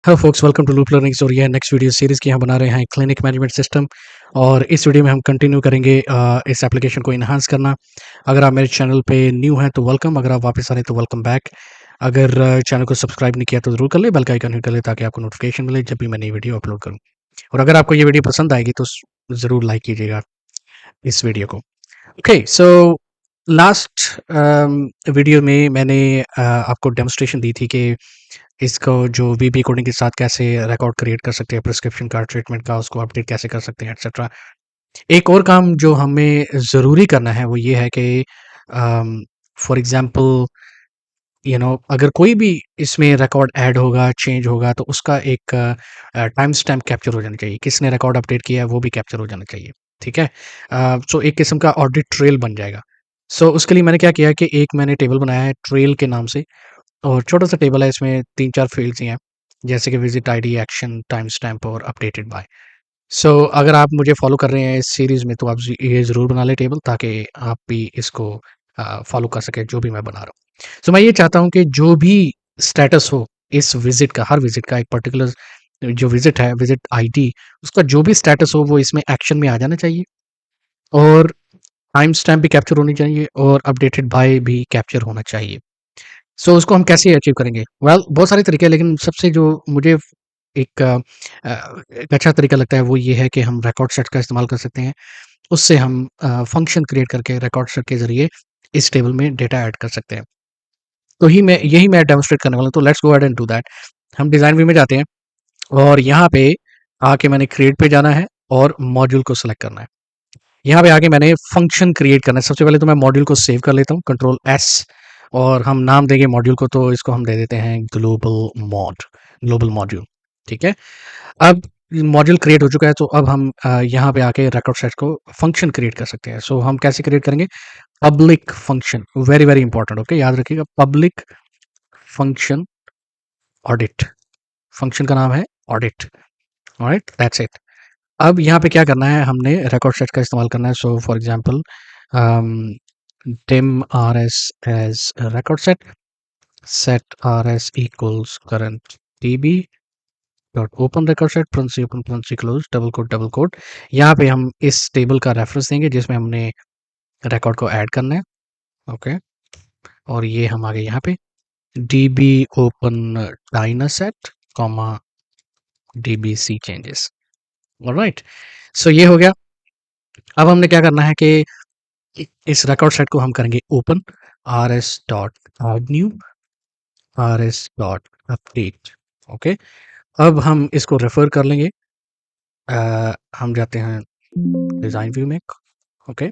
Hello folks, welcome to Loop Learning. और ये next video series की हम बना रहे हैं क्लिनिक मैनेजमेंट सिस्टम। और इस वीडियो में हम कंटिन्यू करेंगे इस एप्लीकेशन को इन्हांस करना। अगर आप मेरे चैनल पे न्यू हैं तो वेलकम, अगर आप वापस आ रहे हैं तो वेलकम बैक। अगर चैनल को सब्सक्राइब नहीं किया तो ज़रूर कर ले, बेल का आइकन हिट कर ले ताकि आपको नोटिफिकेशन मिले जब भी मैं नई वीडियो अपलोड करूँ। और अगर आपको ये वीडियो पसंद आएगी तो ज़रूर लाइक कीजिएगा इस वीडियो को। ओके, सो लास्ट वीडियो में मैंने आपको डेमोस्ट्रेशन दी थी कि इसको जो वीबी कोडिंग के साथ कैसे रिकॉर्ड क्रिएट कर सकते हैं, प्रिस्क्रिप्शन का, ट्रीटमेंट का, उसको अपडेट कैसे कर सकते हैं, एटसेट्रा। एक और काम जो हमें ज़रूरी करना है वो ये है कि फॉर एग्ज़ाम्पल अगर कोई भी इसमें रिकॉर्ड ऐड होगा, चेंज होगा तो उसका एक टाइम स्टैम्प कैप्चर हो जाना चाहिए। किसने रिकॉर्ड अपडेट किया है वो भी कैप्चर हो जाना चाहिए, ठीक है? सो एक किस्म का ऑडिट ट्रेल बन जाएगा। सो उसके लिए मैंने क्या किया कि एक मैंने टेबल बनाया है ट्रेल के नाम से। और छोटा-सा टेबल है, इसमें 3-4 फ़ील्ड्स ही हैं, जैसे कि visit ID, action, time stamp और अपडेटेड बाय। सो अगर आप मुझे फ़ॉलो कर रहे हैं इस सीरीज़ में तो आप ये ज़रूर बना लें टेबल, ताकि आप भी इसको फ़ॉलो कर सकें जो भी मैं बना रहा हूँ। सो मैं ये चाहता हूँ कि जो भी स्टेटस हो इस विज़िट का, हर विज़िट का एक पर्टिकुलर जो विज़िट है, विज़िट आईडी, उसका जो भी स्टेटस हो वो इसमें एक्शन में आ जाना चाहिए। और टाइम स्टैम्प भी कैप्चर होनी चाहिए और अपडेटेड बाय भी कैप्चर होना चाहिए। सो उसको हम कैसे अचीव करेंगे? वेल, बहुत सारे तरीके हैं, लेकिन सबसे जो मुझे एक एक अच्छा तरीका लगता है वो ये है कि हम रिकॉर्ड सेट का इस्तेमाल कर सकते हैं। उससे हम फंक्शन क्रिएट करके रिकॉर्ड सेट के ज़रिए इस टेबल में डेटा ऐड कर सकते हैं। तो यही मैं डेमोन्स्ट्रेट करने वाला हूँ, तो let's go ahead and do that. हम डिज़ाइन व्यू में जाते हैं और यहाँ पे आके मैंने क्रिएट पे जाना है और मॉड्यूल को सेलेक्ट करना है। यहाँ पे आके मैंने फंक्शन क्रिएट करना है। सबसे पहले तो मैं मॉड्यूल को सेव कर लेता हूँ, कंट्रोल एस, और हम नाम देंगे मॉड्यूल को, तो इसको हम दे देते हैं ग्लोबल मॉड्यूल, ठीक है? अब मॉड्यूल क्रिएट हो चुका है, तो अब हम यहाँ पे आके रिकॉर्ड सेट को फंक्शन क्रिएट कर सकते हैं। सो हम कैसे क्रिएट करेंगे? Public function, very very important, okay, याद रखिएगा, पब्लिक फंक्शन ऑडिट। फंक्शन का नाम है ऑडिट। Alright, that's it. अब यहाँ पे क्या करना है, हमने रिकॉर्ड सेट का इस्तेमाल करना है। So for example dim rs as a record set rs equals current db dot open record set parenthesis close double quote. यहाँ पे हम इस टेबल का रेफरेंस देंगे जिसमें हमने रिकॉर्ड को ऐड करना है, ओके। और ये हम आगे यहाँ पे db open dynaset comma dbc changes, alright. So ये हो गया। अब हमने क्या करना है कि इस रिकॉर्ड सेट को हम करेंगे open, rs dot add new, rs dot update, okay. अब हम इसको रेफर कर लेंगे। हम जाते हैं डिज़ाइन व्यू में, ओके।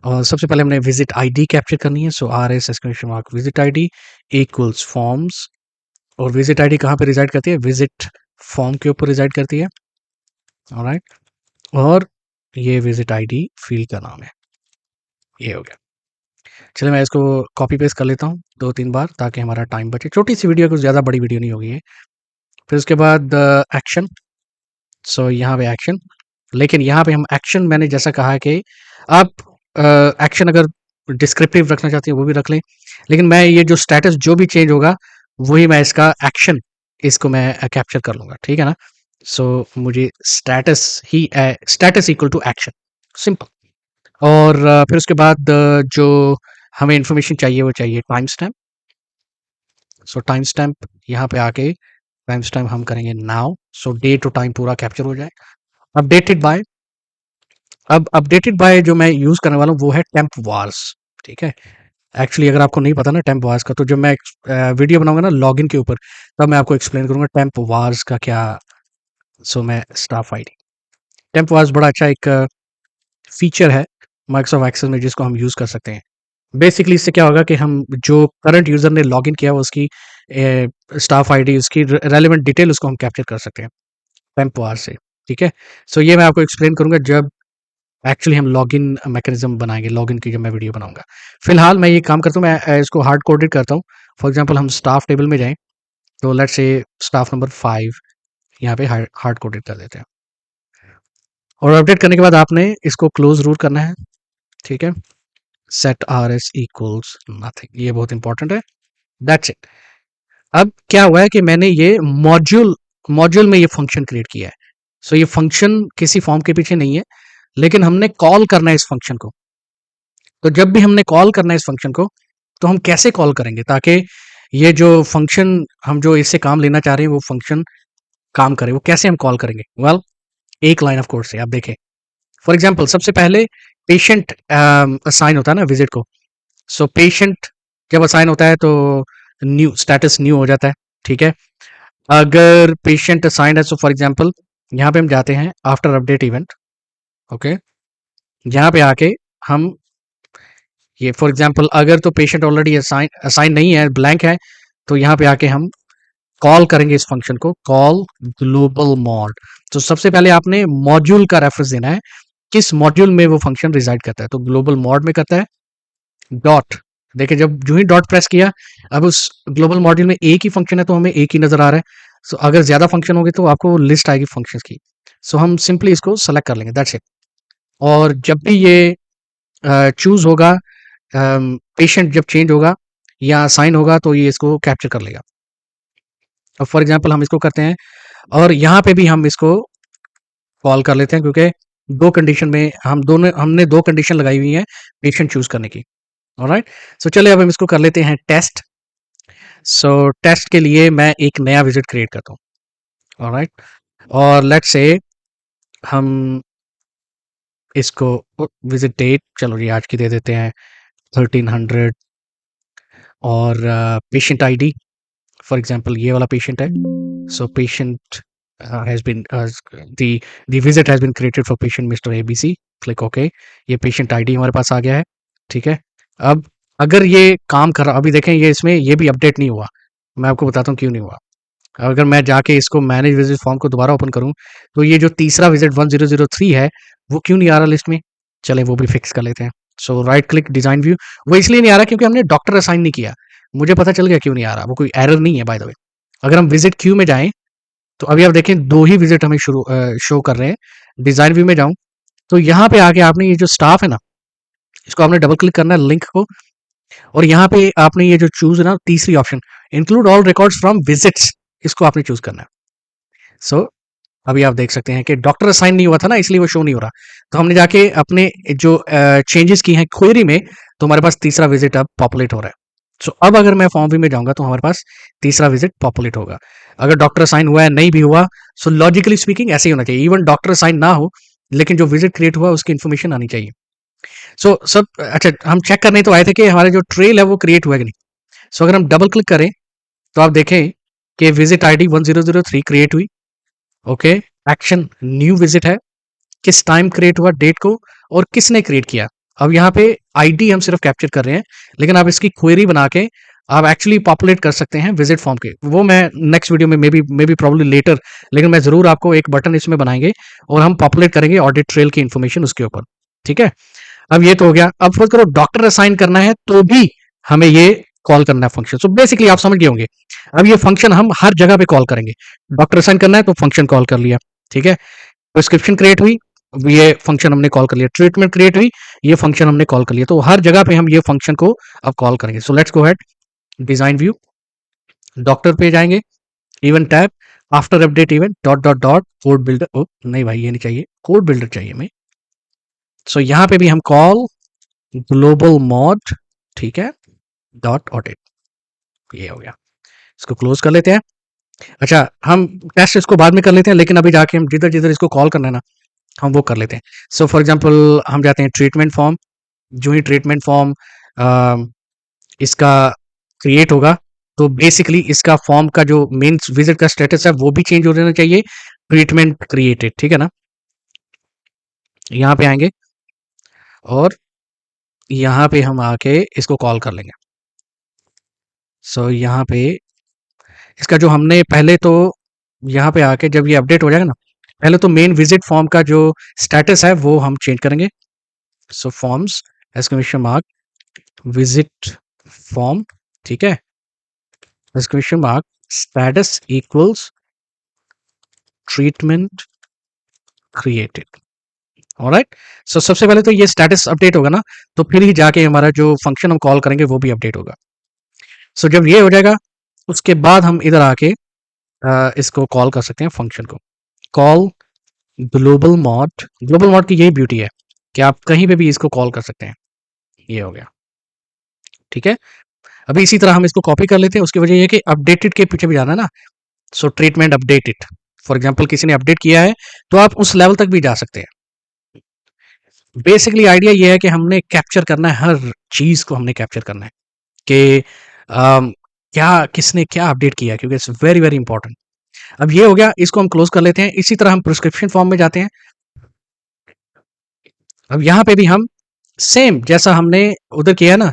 और सबसे पहले हमने विजिट आईडी कैप्चर करनी है। सो rs exclamation mark visit ID equals forms. और विजिट आईडी कहाँ पे रिजाइड करती है? विजिट फॉर्म के ऊपर रिजाइड करती है, ऑलराइट। और ये विजिट आईडी फील्ड का नाम है। ये हो गया। चलिए मैं इसको कॉपी पेस्ट कर लेता हूँ 2-3 बार ताकि हमारा टाइम बचे। छोटी सी वीडियो, कुछ ज़्यादा बड़ी वीडियो नहीं होगी ये। फिर उसके बाद एक्शन। सो यहाँ पे एक्शन, लेकिन यहाँ पे हम एक्शन, मैंने जैसा कहा है कि आप एक्शन अगर डिस्क्रिप्टिव रखना चाहते हैं वो भी रख लें, लेकिन मैं ये जो स्टेटस जो भी चेंज होगा वही मैं इसका एक्शन, इसको मैं कैप्चर कर लूँगा, ठीक है ना? सो मुझे status equal to action, simple. और फिर उसके बाद जो हमें इन्फॉर्मेशन चाहिए वो चाहिए टाइम स्टैम्प। सो टाइम स्टैम्प यहाँ पे आके टाइम स्टैम्प हम करेंगे नाउ, सो डेट और टाइम पूरा कैप्चर हो जाए। अपडेटेड बाय, अब अपडेटेड बाय जो मैं यूज़ करने वाला हूँ वो है टेम्प वार्स, ठीक है? एक्चुअली अगर आपको नहीं पता ना टेम्प वार्स का, तो जब मैं वीडियो बनाऊँगा ना लॉगिन के ऊपर, तब मैं आपको एक्सप्लेन करूँगा टेम्प वार्स का क्या। सो मैं स्टाफ आईडी, टेम्प वार्स बड़ा अच्छा एक फीचर है माइक्रोसॉफ्ट एक्सेल में जिसको हम यूज़ कर सकते हैं। बेसिकली इससे क्या होगा कि हम जो करंट यूज़र ने लॉगिन किया है उसकी स्टाफ आईडी, उसकी रेलेवेंट डिटेल उसको हम कैप्चर कर सकते हैं टेम्प वार्स से, ठीक है? सो ये मैं आपको एक्सप्लेन करूँगा जब एक्चुअली हम लॉगिन मैकेनिज्म बनाएंगे, लॉगिन की जब मैं वीडियो बनाऊंगा। फिलहाल मैं ये काम करता हूँ, मैं इसको हार्ड कोडेड करता हूँ। फॉर एग्जांपल हम स्टाफ टेबल में जाएं, तो लेट्स से स्टाफ नंबर 5 यहाँ पे हार्ड कोडेड कर देते हैं। और अपडेट करने के बाद आपने इसको क्लोज जरूर करना है, ठीक है? सेट rs इक्वल्स नथिंग, ये बहुत इंपॉर्टेंट है। That's it. अब क्या हुआ है कि मैंने ये मॉड्यूल मॉड्यूल में ये फंक्शन क्रिएट किया है। सो ये फंक्शन किसी फॉर्म के पीछे नहीं है, लेकिन हमने कॉल करना है इस फंक्शन को। तो जब भी हमने कॉल करना है इस फंक्शन को, तो हम कैसे कॉल करेंगे ताकि ये जो फंक्शन हम जो इससे काम लेना चाह रहे हैं वो फंक्शन काम करे, वो कैसे हम कॉल करेंगे? वेल, एक लाइन ऑफ कोड से आप देखें। फॉर एग्जांपल सबसे पहले पेशेंट असाइन होता है ना विजिट को। सो पेशेंट जब असाइन होता है तो न्यू स्टेटस न्यू हो जाता है, ठीक है। अगर पेशेंट असाइंड है, सो फॉर एग्जांपल यहाँ पे हम जाते हैं आफ्टर अपडेट इवेंट, ओके। यहाँ पे आके हम ये फॉर एग्जांपल अगर तो पेशेंट ऑलरेडी असाइन असाइन नहीं है, ब्लैंक है, तो यहाँ पे आके हम कॉल करेंगे इस फंक्शन को, कॉल ग्लोबल मॉड। तो सबसे पहले आपने मॉड्यूल का रेफरेंस देना है, किस मॉड्यूल में वो फंक्शन रिजाइड करता है। तो ग्लोबल मॉड में करता है डॉट। देखिए जब जो ही डॉट प्रेस किया, अब उस ग्लोबल मॉड्यूल में एक ही फंक्शन है तो हमें एक ही नजर आ रहा है। सो अगर ज्यादा फंक्शन होंगे तो आपको लिस्ट आएगी फंक्शंस की। सो हम सिंपली इसको सेलेक्ट कर लेंगे, दैट्स इट। और जब भी ये चूज होगा, पेशेंट जब चेंज होगा या साइन होगा, तो ये इसको कैप्चर कर लेगा। अब फॉर एग्जांपल हम इसको करते हैं और यहाँ पे भी हम इसको कॉल कर लेते हैं, क्योंकि दो कंडीशन में हमने दो कंडीशन लगाई हुई है पेशेंट चूज करने की। ऑलराइट, सो चलिए अब हम इसको कर लेते हैं टेस्ट। सो टेस्ट के लिए मैं एक नया विजिट क्रिएट करता हूँ। ऑलराइट, और लेट्स से हम इसको विजिट डेट, चलो जी आज की दे देते हैं 1300, और पेशेंट आईडी फॉर एग्जांपल ये वाला पेशेंट है। So patient has been the visit has been created for patient mister ABC, click okay. ये पेशेंट आईडी हमारे पास आ गया है, ठीक है। अब अगर ये काम कर रहा, अभी देखें ये इसमें ये भी अपडेट नहीं हुआ, मैं आपको बताता हूँ क्यों नहीं हुआ। अगर मैं जाके इसको मैनेज विजिट फॉर्म को दोबारा ओपन करूं, तो ये जो तीसरा विजिट 1003 है वो क्यों नहीं आ रहा लिस्ट में? चले वो भी फिक्स कर लेते हैं। सो राइट क्लिक डिजाइन व्यू, वो इसलिए नहीं आ रहा क्योंकि हमने डॉक्टर असाइन नहीं किया। मुझे पता चल गया क्यों नहीं आ रहा, वो कोई एरर नहीं है बाय द वे। अगर हम विजिट क्यू में जाएं, तो अभी आप देखें दो ही विजिट हमें शुरू शो कर रहे हैं। डिजाइन व्यू में जाऊं तो यहाँ पे आके आपने ये जो स्टाफ है ना, इसको आपने डबल क्लिक करना है लिंक को, और यहाँ पे आपने ये जो चूज है ना तीसरी option, include all records from visits, इसको आपने चूज करना है। सो अभी आप देख सकते हैं कि डॉक्टर असाइन नहीं हुआ था ना, इसलिए वो शो नहीं हो रहा। तो हमने जाके अपने जो चेंजेस की हैं क्वेरी में, तो हमारे पास तीसरा विजिट अब पॉपुलेट हो रहा है। सो अब अगर मैं फॉर्म वी में जाऊंगा तो हमारे पास तीसरा विजिट पॉपुलेट होगा। अगर डॉक्टर असाइन हुआ है नहीं भी हुआ, सो लॉजिकली स्पीकिंग ऐसे ही होना चाहिए। इवन डॉक्टर असाइन ना हो, लेकिन जो विजिट क्रिएट हुआ उसकी इन्फॉर्मेशन आनी चाहिए। सो सब अच्छा, हम चेक करने तो आए थे कि हमारे जो ट्रेल है वो क्रिएट हुआ है कि नहीं। सो अगर हम डबल क्लिक करें तो आप देखें कि विजिट आईडी 1003 क्रिएट हुई, ओके। एक्शन न्यू विजिट है, किस टाइम क्रिएट हुआ, डेट को, और किसने क्रिएट किया। अब यहाँ पे आईडी हम सिर्फ कैप्चर कर रहे हैं, लेकिन आप इसकी क्वेरी बना के आप एक्चुअली पॉपुलेट कर सकते हैं विजिट फॉर्म के। वो मैं नेक्स्ट वीडियो में मे बी प्रॉब्ली लेटर, लेकिन मैं जरूर आपको एक बटन इसमें बनाएंगे और हम पॉपुलेट करेंगे ऑडिट ट्रेल की इन्फॉर्मेशन उसके ऊपर, ठीक है। अब ये तो हो गया। अब फर्ज करो डॉक्टर असाइन करना है तो भी हमें ये कॉल करना है फंक्शन। सो बेसिकली आप समझ गए होंगे, अब ये फंक्शन हम हर जगह पे कॉल करेंगे। डॉक्टर असाइन करना है तो फंक्शन कॉल कर लिया, ठीक है। प्रिस्क्रिप्शन क्रिएट हुई, ये फंक्शन हमने कॉल कर लिया। ट्रीटमेंट क्रिएट हुई, ये फंक्शन हमने कॉल कर लिया। तो हर जगह पे हम ये फंक्शन को अब कॉल करेंगे। So let's go head, design view, doctor पे जाएंगे, event tab, after update event dot dot dot code builder. ओ नहीं भाई, ये नहीं चाहिए, कोड बिल्डर चाहिए हमें। सो यहाँ पे भी हम कॉल ग्लोबल मॉड, ठीक है, डॉट ऑडिट, ये हो गया। इसको क्लोज कर लेते हैं। अच्छा, हम टेस्ट इसको बाद में कर लेते हैं, लेकिन अभी जाके हम जिधर जिधर इसको कॉल करना है ना, हम वो कर लेते हैं। सो फॉर एग्जांपल हम जाते हैं ट्रीटमेंट फॉर्म। जो ही ट्रीटमेंट फॉर्म इसका क्रिएट होगा, तो बेसिकली इसका फॉर्म का जो मेन विजिट का स्टेटस है वो भी चेंज हो जाना चाहिए, ट्रीटमेंट क्रिएटेड, ठीक है ना। यहाँ पे आएंगे और यहाँ पे हम आके इसको कॉल कर लेंगे। सो यहाँ पे इसका जो हमने पहले तो यहाँ पे आके जब ये अपडेट हो जाएगा ना, पहले तो मेन विजिट फॉर्म का जो स्टेटस है वो हम चेंज करेंगे। So forms exclamation mark visit form, ठीक है, exclamation mark status equals treatment created. Alright, so सबसे पहले तो ये स्टेटस अपडेट होगा ना, तो फिर ही जाके हमारा जो फंक्शन हम कॉल करेंगे वो भी अपडेट होगा। सो जब ये हो जाएगा, उसके बाद हम इधर आके इसको कॉल कर सकते हैं फंक्शन को, कॉल ग्लोबल मॉड की यही ब्यूटी है कि आप कहीं पे भी इसको कॉल कर सकते हैं। ये हो गया, ठीक है। अभी इसी तरह हम इसको कॉपी कर लेते हैं। उसकी वजह ये है कि अपडेटेड के पीछे भी जाना है ना, सो ट्रीटमेंट अपडेटेड, फॉर एग्जांपल किसी ने अपडेट किया है तो आप उस लेवल तक भी जा सकते हैं। बेसिकली आइडिया ये है कि हमने कैप्चर करना है, हर चीज को हमने कैप्चर करना है कि क्या किसने क्या अपडेट किया, क्योंकि इट्स वेरी वेरी इंपॉर्टेंट। अब ये हो गया, इसको हम क्लोज कर लेते हैं। इसी तरह हम प्रिस्क्रिप्शन फॉर्म में जाते हैं। अब यहाँ पे भी हम सेम जैसा हमने उधर किया ना,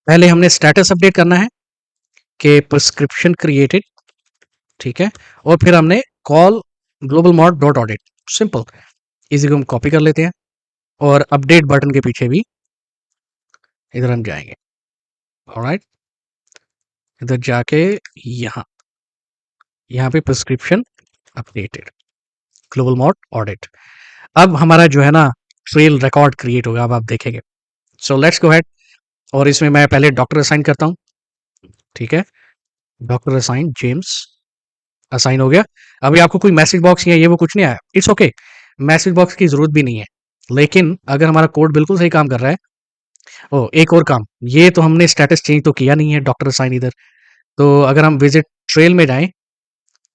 पहले हमने स्टेटस अपडेट करना है कि प्रिस्क्रिप्शन क्रिएटेड, ठीक है, और फिर हमने call global mod dot audit, simple. इसी को हम कॉपी कर लेते हैं और अपडेट बटन के पीछे भी इधर हम जाएंगे। ऑलराइट, इधर जाके यहाँ यहाँ पे prescription updated global mod audit. अब हमारा जो है ना ट्रेल रिकॉर्ड क्रिएट होगा, अब आप देखेंगे। सो लेट्स गो हेड, और इसमें मैं पहले डॉक्टर असाइन करता हूँ, ठीक है, डॉक्टर असाइन जेम्स, असाइन हो गया। अभी आपको कोई मैसेज बॉक्स या ये वो कुछ नहीं आया, इट्स ओके, मैसेज बॉक्स की जरूरत भी नहीं है। लेकिन अगर हमारा कोड बिल्कुल सही काम कर रहा है, ओ एक और काम, ये तो हमने स्टेटस चेंज तो किया नहीं है डॉक्टर असाइन इधर, तो अगर हम विजिट ट्रेल में जाएं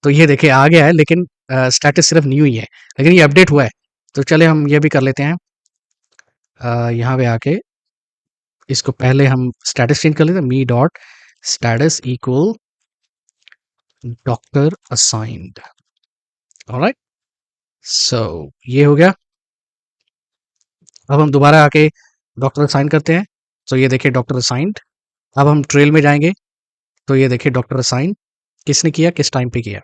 तो ये देखिए आ गया है, लेकिन स्टेटस सिर्फ न्यू ही है, लेकिन ये अपडेट हुआ है। तो चले हम ये भी कर लेते हैं, यहाँ पे आके इसको पहले हम स्टेटस चेंज कर लेते हैं, me dot status equal doctor assigned. Alright, so ये हो गया। अब हम दोबारा आके डॉक्टर असाइन करते हैं, तो ये देखिए डॉक्टर असाइंड। अब हम ट्रेल में जाएंगे तो ये देखिए डॉक्टर असाइन किसने किया, किस टाइम पे किया।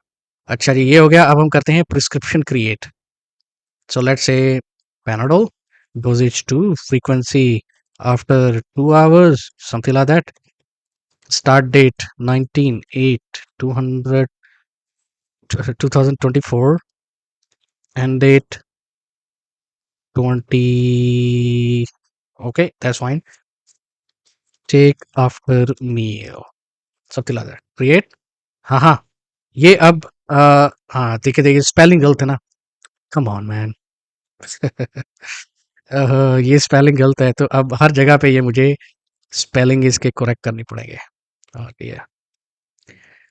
अच्छा जी, ये हो गया। अब हम करते हैं prescription create, so let's say Panadol, dosage 2, frequency after 2 hours, something like that. Start date 19/8 200 2024, end date 20, okay, that's fine. Take after meal, something like that. Create, हाँ हाँ, ये अब हाँ देखिए देखिए स्पेलिंग गलत है ना, कम ऑन मैन। ये स्पेलिंग गलत है, तो अब हर जगह पे ये मुझे स्पेलिंग इसके करेक्ट करनी पड़ेंगे। और ये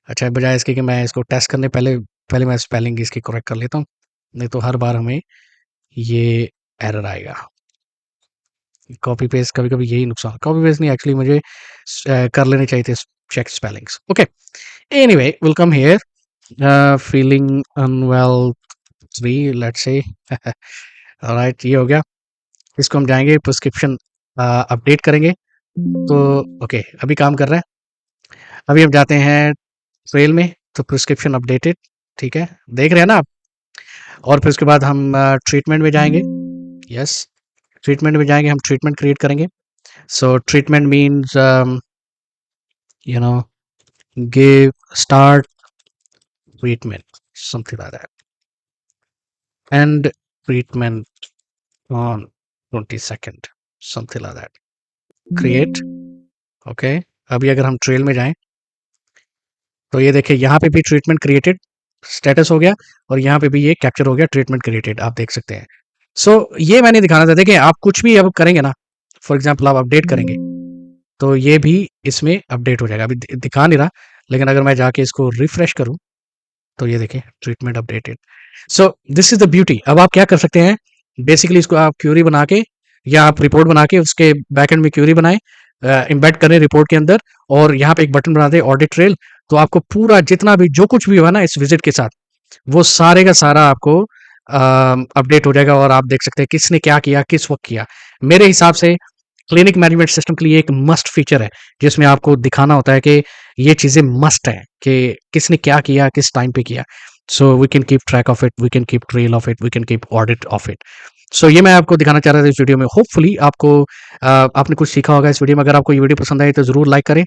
अच्छा, बजाय इसके कि मैं इसको टेस्ट करने पहले पहले मैं स्पेलिंग इसकी करेक्ट कर लेता हूँ, नहीं तो हर बार हमें ये एरर आएगा। कॉपी पेस्ट कभी कभी यही नुकसान, कॉपी पेस्ट नहीं एक्चुअली मुझे कर लेने चाहिए थे check spellings. Okay, anyway will come here, feeling unwell 3, let's say. Alright, ये हो गया। इसको हम जाएंगे प्रिस्क्रिप्शन अपडेट करेंगे, तो ओके अभी काम कर रहा है। अभी हम जाते हैं ट्रेल में, तो प्रिस्क्रिप्शन अपडेटेड, ठीक है, देख रहे हैं ना आप। और फिर उसके बाद हम ट्रीटमेंट में जाएंगे, यस, ट्रीटमेंट में जाएंगे, हम ट्रीटमेंट क्रिएट करेंगे। सो treatment means you know give start treatment, something like that, and treatment on 22nd, something like that, create. Okay, अभी अगर हम ट्रेल में जाएं तो ये देखिए यहाँ पे भी ट्रीटमेंट क्रिएटेड स्टेटस हो गया, और यहाँ पे भी ये कैप्चर हो गया ट्रीटमेंट क्रिएटेड, आप देख सकते हैं। सो ये मैंने दिखाना था। देखिए आप कुछ भी अब करेंगे ना, फॉर एग्जांपल आप अपडेट करेंगे तो ये भी इसमें अपडेट हो जाएगा। अभी दिखा नहीं रहा, लेकिन अगर मैं जाके इसको रिफ्रेश करूं तो ये देखिए treatment updated. So this is the beauty. अब आप क्या कर सकते हैं, बेसिकली इसको आप क्यूरी बना के या आप रिपोर्ट बना के उसके बैकएंड में क्यूरी बनाएं, एम्बेड करें रिपोर्ट के अंदर, और यहाँ पे एक बटन बना दें ऑडिट ट्रेल, तो आपको पूरा जितना भी जो कुछ भी हुआ ना इस विजिट के साथ, वो सारे का सारा आपको अपडेट हो जाएगा, और आप देख सकते हैं किसने क्या किया, किस वक्त किया। मेरे हिसाब से क्लिनिक मैनेजमेंट सिस्टम के लिए एक मस्ट फीचर है, जिसमें आपको दिखाना होता है कि ये चीज़ें मस्ट है कि किसने क्या किया, किस टाइम पे किया। So we can keep track of it, we can keep trail of it, we can keep audit of it. So ये मैं आपको दिखाना चाह रहा था इस वीडियो में। होपफुली आपको आपने कुछ सीखा होगा इस वीडियो में। अगर आपको ये वीडियो पसंद आई तो ज़रूर लाइक करें,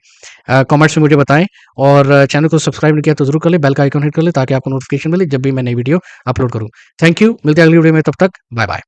कमेंट्स में मुझे बताएं, और चैनल को सब्सक्राइब नहीं किया तो ज़रूर कर ले, बेल का आइकन हिट कर ले, ताकि आपको नोटिफिकेशन मिले जब भी मैं नई वीडियो अपलोड करूँ। थैंक यू, मिलते हैं अगली वीडियो में, तब तक बाय बाय।